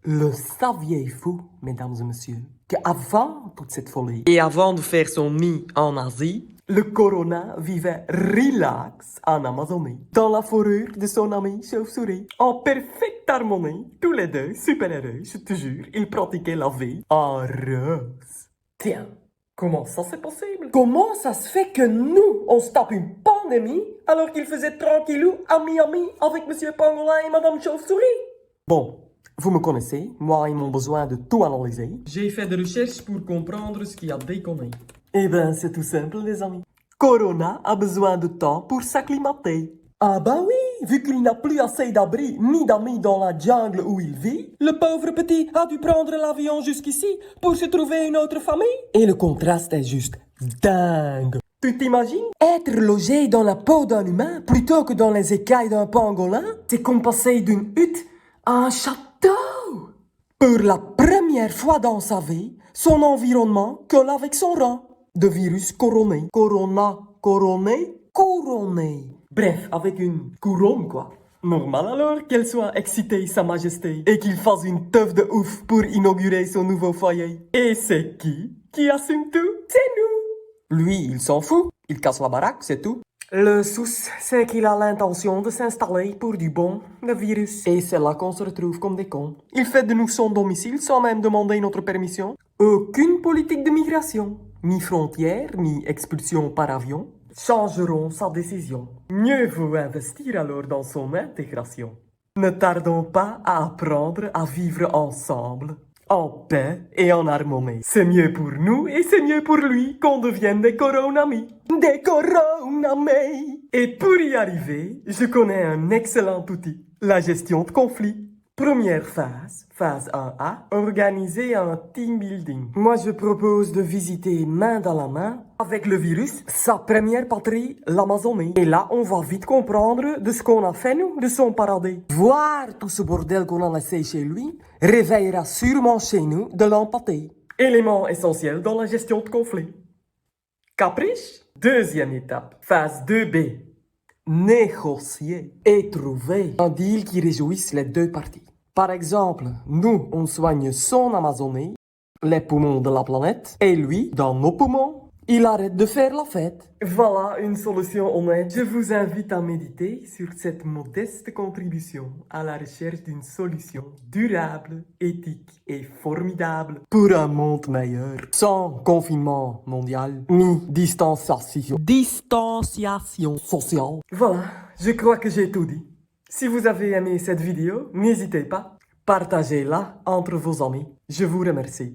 Le saviez-vous, mesdames et messieurs, qu'avant toute cette folie, Et avant de faire son nid en Asie, le corona vivait relax en Amazonie, dans la fourrure de son ami chauve-souris, en perfecte harmonie, tous les deux super heureux, je te jure, ils pratiquaient la vie en rose. Tiens, comment ça c'est possible? Comment ça se fait que nous, on se tape une pandémie alors qu'ils faisaient tranquillou à Miami avec Monsieur Pangolin et Madame Chauve-souris? Bon, vous me connaissez, moi et mon besoin de tout analyser. j'ai fait des recherches pour comprendre ce qui a déconné. Eh ben, c'est tout simple, les amis. Corona a besoin de temps pour s'acclimater. Ah bah oui, vu qu'il n'a plus assez d'abri ni d'amis dans la jungle où il vit, le pauvre petit a dû prendre l'avion jusqu'ici pour se trouver une autre famille. Et le contraste est juste dingue. Tu t'imagines être logé dans la peau d'un humain plutôt que dans les écailles d'un pangolin? C'est comme passer d'une hutte à un château. Pour la première fois dans sa vie, son environnement colle avec son rang. De virus couronné. Couronné. Bref, avec une couronne quoi. Normal alors qu'elle soit excitée, Sa Majesté, et qu'il fasse une teuf de ouf pour inaugurer son nouveau foyer. Et c'est qui assume tout? C'est nous. Lui, il s'en fout. Il casse la baraque, c'est tout. Le souci, c'est qu'il a l'intention de s'installer pour du bon, le virus. Et c'est là qu'on se retrouve comme des cons. Il fait de nous son domicile sans même demander notre permission. Aucune politique de migration, ni frontières, ni expulsion par avion, changeront sa décision. Mieux vaut investir alors dans son intégration. Ne tardons pas à apprendre à vivre ensemble, en paix et en harmonie. C'est mieux pour nous et c'est mieux pour lui qu'on devienne des coronamis. Des coronamis. Et pour y arriver, je connais un excellent outil, la gestion de conflits. Première phase, phase 1A, organiser un team building. Moi, je propose de visiter main dans la main avec le virus, sa première patrie, l'Amazonie. Et là, on va vite comprendre de ce qu'on a fait, nous, de son paradis. Voir tout ce bordel qu'on a laissé chez lui réveillera sûrement chez nous de l'empathie. Élément essentiel dans la gestion de conflits. Caprice? Deuxième étape, phase 2B. Négocier et trouver un deal qui réjouisse les deux parties. Par exemple, nous, on soigne son Amazonie, les poumons de la planète, et lui, dans nos poumons, il arrête de faire la fête. Voilà une solution honnête. Je vous invite à méditer sur cette modeste contribution à la recherche d'une solution durable, éthique et formidable pour un monde meilleur. Sans confinement mondial, ni distanciation sociale. Voilà, je crois que j'ai tout dit. Si vous avez aimé cette vidéo, n'hésitez pas, partagez-la entre vos amis. Je vous remercie.